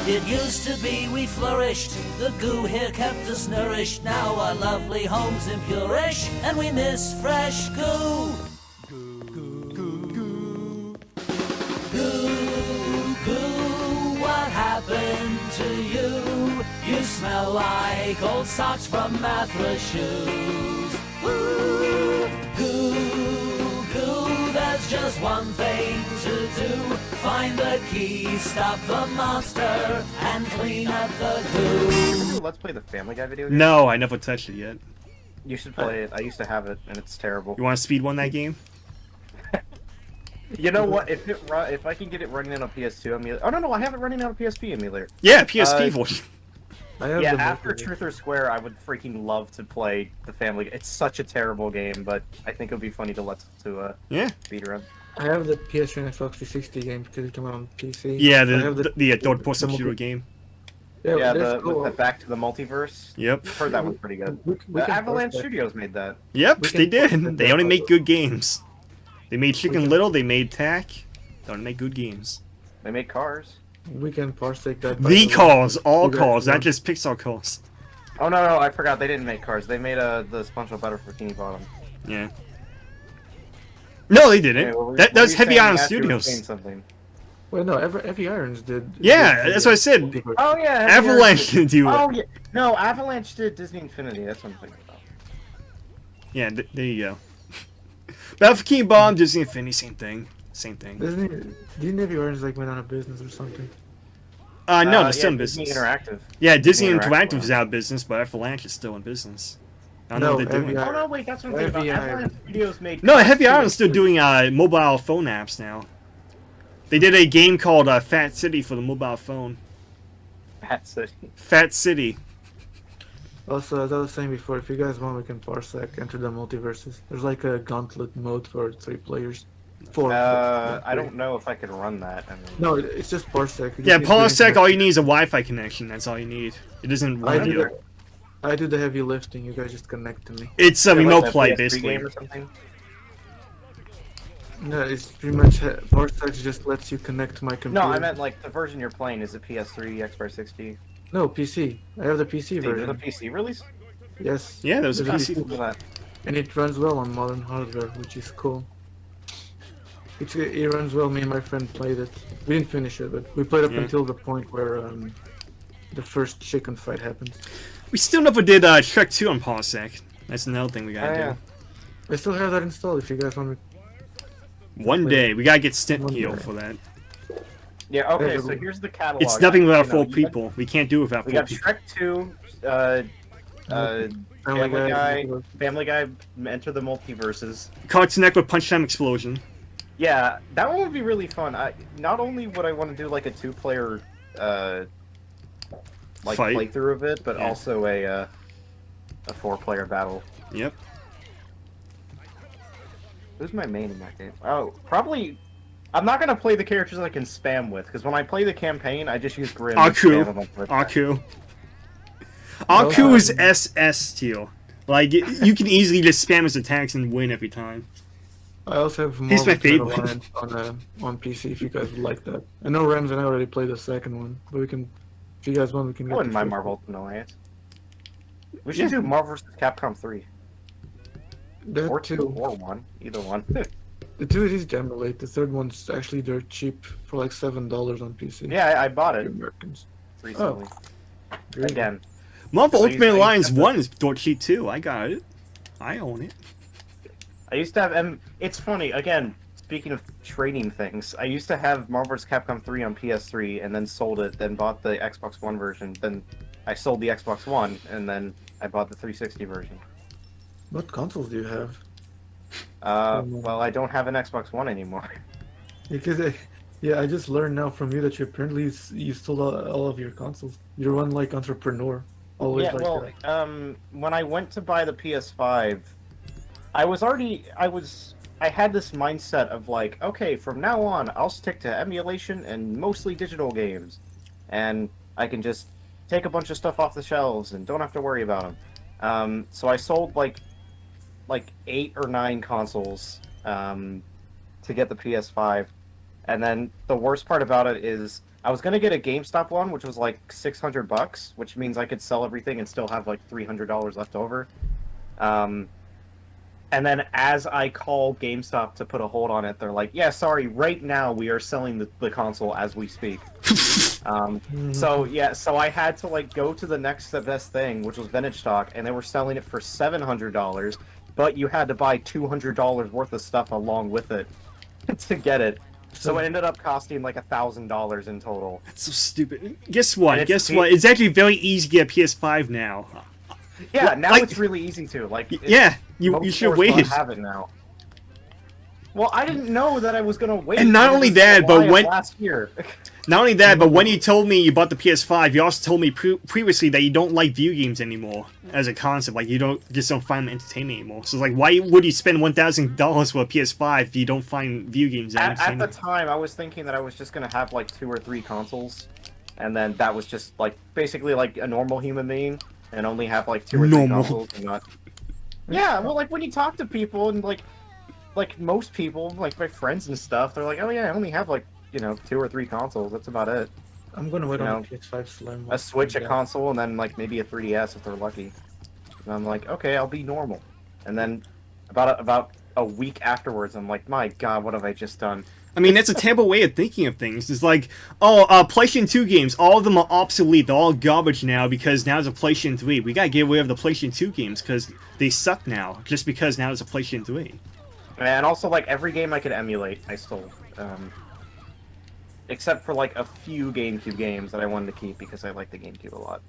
It used to be we flourished, the goo here kept us nourished. Now our lovely home's impurish, and we miss fresh goo. Goo, what happened to you? You smell like old socks from Mathra shoes. Ooh, goo, there's just one thing to do. Find the key, stop the monster, and clean up the goo. Let's play the Family Guy video game? No, I never touched it yet. You should play it. I used to have it, and it's terrible. You want to speed one that game? You know what? If I can get it running on a PS2 emulator... Oh, no, I have it running on a PSP emulator. Yeah, PSP version. Yeah, after Truth or Square, I would freaking love to play the Family Guy. It's such a terrible game, but I think it would be funny to speed run. I have the PS3 and Xbox 360 game because it came out on PC. Yeah, the third-person shooter game. Yeah, the Back to the Multiverse. Yep. I've heard that one's pretty good. Avalanche Studios made that. Yep, they did. They only make good games. They made Chicken Little, they made Tack. They only make good games. They made Cars. We can parsec that. The Cars, all Cars, not just Pixar Cars. Oh, no, I forgot. They didn't make Cars. They made the SpongeBob Butter for Bikini Bottom. Yeah. No, they didn't. Okay, That's Heavy Iron Studios. Wait, no, Heavy Irons did. Yeah, that's what I said. Oh, yeah. Avalanche didn't do it. Oh, yeah. No, Avalanche did Disney Infinity. That's what I'm thinking about. Yeah, there you go. Battle for Bikini Bottom, Disney Infinity, same thing. Same thing. Didn't Heavy Irons like went out of business or something? No, they're still in business. Disney Interactive. Yeah, Disney Interactive is out of business, but Avalanche is still in business. I don't know what they're doing. Oh, no, wait, that's what I'm thinking about. Avalanche Studios made... No, Heavy Iron's still doing mobile phone apps now. They did a game called Fat City for the mobile phone. Fat City. Fat City. Also, as I was saying before, if you guys want, we can parsec enter the multiverses. There's like a gauntlet mode for 3 players. 4. I don't know if I can run that. I mean... No, it's just parsec. Yeah, parsec, all you need is a Wi-Fi connection. That's all you need. It doesn't run I do the heavy lifting. You guys just connect to me. It's a remote play, basically. Or something? No, it's pretty much parsec just lets you connect to my computer. No, I meant like the version you're playing. Is it PS3, Xbox 60? No, PC. I have the PC version. The PC release? Yes. Yeah, there's a PC for that. And it runs well on modern hardware, which is cool. It runs well. Me and my friend played it. We didn't finish it, but we played up until the point where the first chicken fight happened. We still never did Shrek 2 on parsec. That's another thing we gotta do. I still have that installed if you guys want me. One day, we gotta get Stint Heal for that. Yeah, okay, so here's the catalog. It's nothing without 4 people. We can't do it without 4 people. We got Shrek 2, Family Guy, Enter the Multiverses. Cartoon Network Punch Time Explosion. Yeah, that one would be really fun. Not only would I want to do like a 2-player playthrough of it, but also a 4-player battle. Yep. Who's my main in that game? Oh, probably... I'm not gonna play the characters I can spam with, because when I play the campaign, I just use Grim. Aku. Aku is SS tier. Like, you can easily just spam his attacks and win every time. I also have He's my favorite. on PC if you guys would like that. I know Rams and I already played the second one, but we can... If you guys want, we can get... I wouldn't mind Marvel Alliance. We should do Marvel vs. Capcom 3. Or 2, or 1. Either one. The 2 is easy to emulate. The third one's actually dirt cheap for like $7 on PC. Yeah, I bought it. Americans. Recently. Again. Marvel Ultimate Alliance 1 is dirt cheap too. I got it. I own it. I used to have it's funny, again, speaking of trading things, I used to have Marvel vs. Capcom 3 on PS3 and then sold it, then bought the Xbox One version, then I sold the Xbox One, and then I bought the 360 version. What consoles do you have? Well, I don't have an Xbox One anymore. Because, I just learned now from you that you apparently you sold all of your consoles. You're one, like, entrepreneur. Always like that. When I went to buy the PS5, I had this mindset of like, okay, from now on, I'll stick to emulation and mostly digital games. And I can just take a bunch of stuff off the shelves and don't have to worry about them. So I sold like 8 or 9 consoles to get the PS5. And then the worst part about it is I was gonna get a GameStop one, which was like $600, which means I could sell everything and still have like $300 left over. And then as I call GameStop to put a hold on it, they're like, "Yeah, sorry, right now we are selling the console as we speak." So I had to like go to the next best thing, which was vintage stock, and they were selling it for $700, but you had to buy $200 worth of stuff along with it to get it. So it ended up costing like $1,000 in total. That's so stupid. Guess what? Guess what? It's actually very easy to get a PS5 now. Yeah, now like, it's really easy to. Like, yeah, you should wait. Have it now. Well, I didn't know that I was gonna wait. And not only that, but when last year. Not only that, but when you told me you bought the PS5, you also told me previously that you don't like video games anymore as a concept. Like, you just don't find them entertaining anymore. So, like, why would you spend $1,000 for a PS5 if you don't find video games entertaining? At the time, I was thinking that I was just gonna have like 2 or 3 consoles, and then that was just like basically like a normal human being, and only have like 2 or 3 consoles. And not... Yeah, well, like when you talk to people and like most people, like my friends and stuff, they're like, "Oh yeah, I only have like." 2 or 3 consoles. That's about it. I'm gonna wait on the PS5 Slim. A Switch, a console, and then like maybe a 3DS if they're lucky. And I'm like, okay, I'll be normal. And then about a week afterwards, I'm like, my God, what have I just done? I mean, that's a terrible way of thinking of things. It's like, oh, PlayStation 2 games, all of them are obsolete. They're all garbage now because now it's a PlayStation 3. We gotta get rid of the PlayStation 2 games because they suck now, just because now it's a PlayStation 3. And also, like, every game I could emulate, I stole. Except for like a few GameCube games that I wanted to keep because I like the GameCube a lot.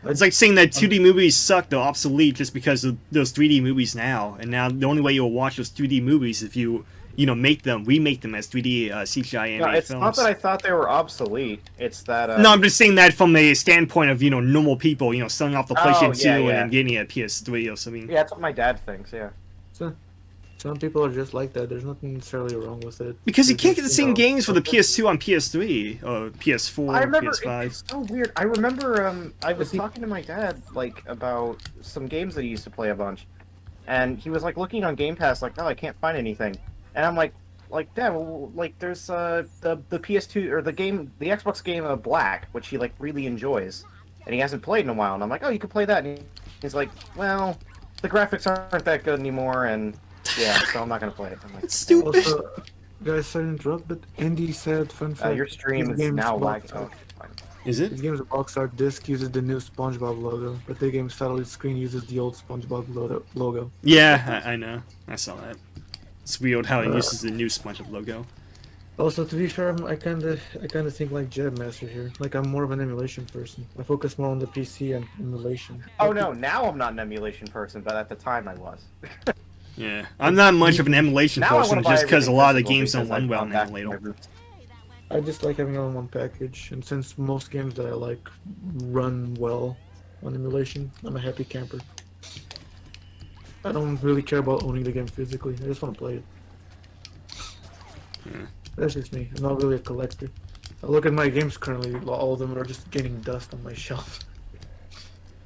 It's like saying that 2D movies suck, they're obsolete just because of those 3D movies now. And now the only way you'll watch those 2D movies is if you remake them as 3D CGI animated films. films. Not that I thought they were obsolete. It's that... No, I'm just saying that from the standpoint of, normal people, selling off the PlayStation 2 and then getting a PS3 or something. Yeah, that's what my dad thinks, yeah. So, some people are just like that. There's nothing necessarily wrong with it. Because you can't get the same games for the PS2 on PS3 or PS4 I remember, PS5. it's so weird. I remember I was talking to my dad like about some games that he used to play a bunch. And he was like looking on Game Pass like, "No, I can't find anything." And I'm like, Dad, well, like there's the PS2 or the Xbox game Black, which he like really enjoys. And he hasn't played in a while. And I'm like, "Oh, you could play that." And he's like, "Well, the graphics aren't that good anymore, and yeah, so I'm not gonna play it." I'm like, it's stupid. Also, guys, sorry to interrupt, but Andy said, fun fact, your stream is now lagging. Oh, fine. Is it? This game's box art disc uses the new SpongeBob logo, but the game's satellite screen uses the old SpongeBob logo. Yeah, I know. I saw that. It's weird how it uses the new SpongeBob logo. Also, to be fair, I kinda think like Jebmaster here. Like, I'm more of an emulation person. I focus more on the PC and emulation. Oh no, now I'm not an emulation person, but at the time I was. Yeah, I'm not much of an emulation Now person just because a lot of the games don't run well in back emulator. I just like having all in one package, and since most games that I like run well on emulation, I'm a happy camper. I don't really care about owning the game physically, I just want to play it. Yeah. That's just me, I'm not really a collector. I look at my games currently, all of them are just getting dust on my shelf.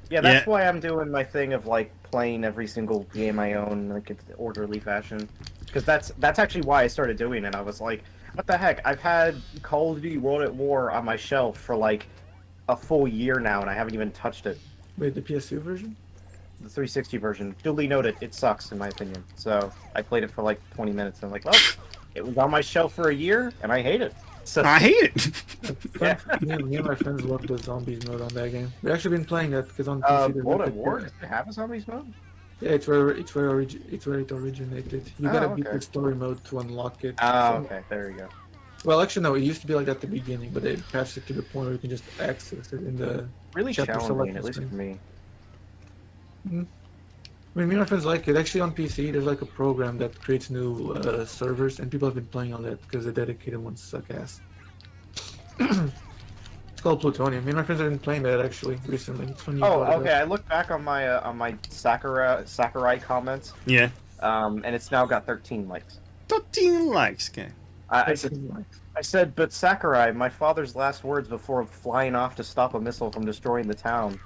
Yeah, that's why I'm doing my thing of like playing every single game I own like in orderly fashion. Because that's actually why I started doing it. I was like, what the heck? I've had Call of Duty World at War on my shelf for like a full year now, and I haven't even touched it. Wait, the PS2 version? The 360 version. Duly noted, it sucks in my opinion. So I played it for like 20 minutes, and I'm like, well, it was on my shelf for a year, and I hate it. So, I hate it. yeah. Me and my friends love the zombies mode on that game. We've actually been playing that because on PC. World at War, does it have a zombies mode? Yeah, it's where it originated. You gotta beat the story mode to unlock it. Oh, okay, there you go. Well, actually, no, it used to be like that at the beginning, but they patched it to the point where you can just access it in the Really chapter challenging, at selection least for me. I mean, me and my friends like it. Actually, on PC, there's like a program that creates new servers, and people have been playing on that because the dedicated ones suck ass. It's called Plutonium. Me and my friends have been playing that actually recently. It's funny. Oh, okay. I looked back on my Sakurai comments. Yeah. And it's now got 13 likes. 13 likes, okay. I said, but Sakurai, my father's last words before flying off to stop a missile from destroying the town.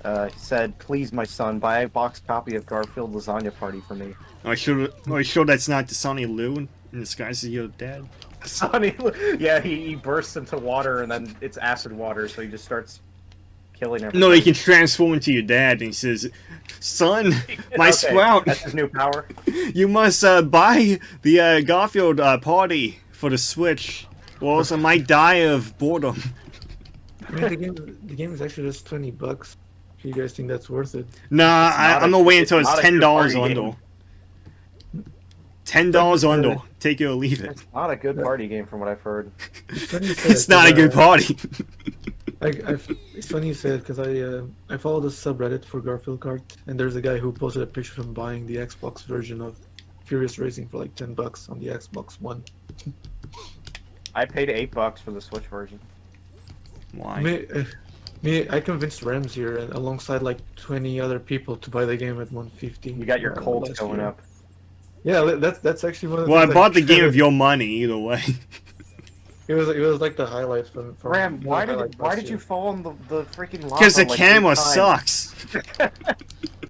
He said, "Please, my son, buy a boxed copy of Garfield Lasagna Party for me." Are you sure that's not Disani Liu in disguise as your dad? Sonny, yeah, he bursts into water and then it's acid water, so he just starts killing everything. No, he can transform into your dad, and he says, "Son, my Okay, sprout, That's his new power. you must buy the Garfield party for the Switch, or else I might die of boredom." I mean, the game is actually just $20. If you guys think that's worth it. Nah, I'm gonna wait until it's not a good $10 party Ondor. $10 Ondor. Take it or leave it. It's not a good party game from what I've heard. It's not a good party. It's funny you said because I follow the subreddit for Garfield Kart, and there's a guy who posted a picture of him buying the Xbox version of Furious Racing for like $10 on the Xbox One. I paid $8 for the Switch version. Why? I convinced Rams here and alongside like 20 other people to buy the game at 150. You got your Colts last going year. up. Yeah, that's actually one of the Well, I things bought the shared. game of your money either way. It was like the highlights from Ram, the why highlights did last you year. fall in the freaking lava? Because the like camera 8 times? sucks.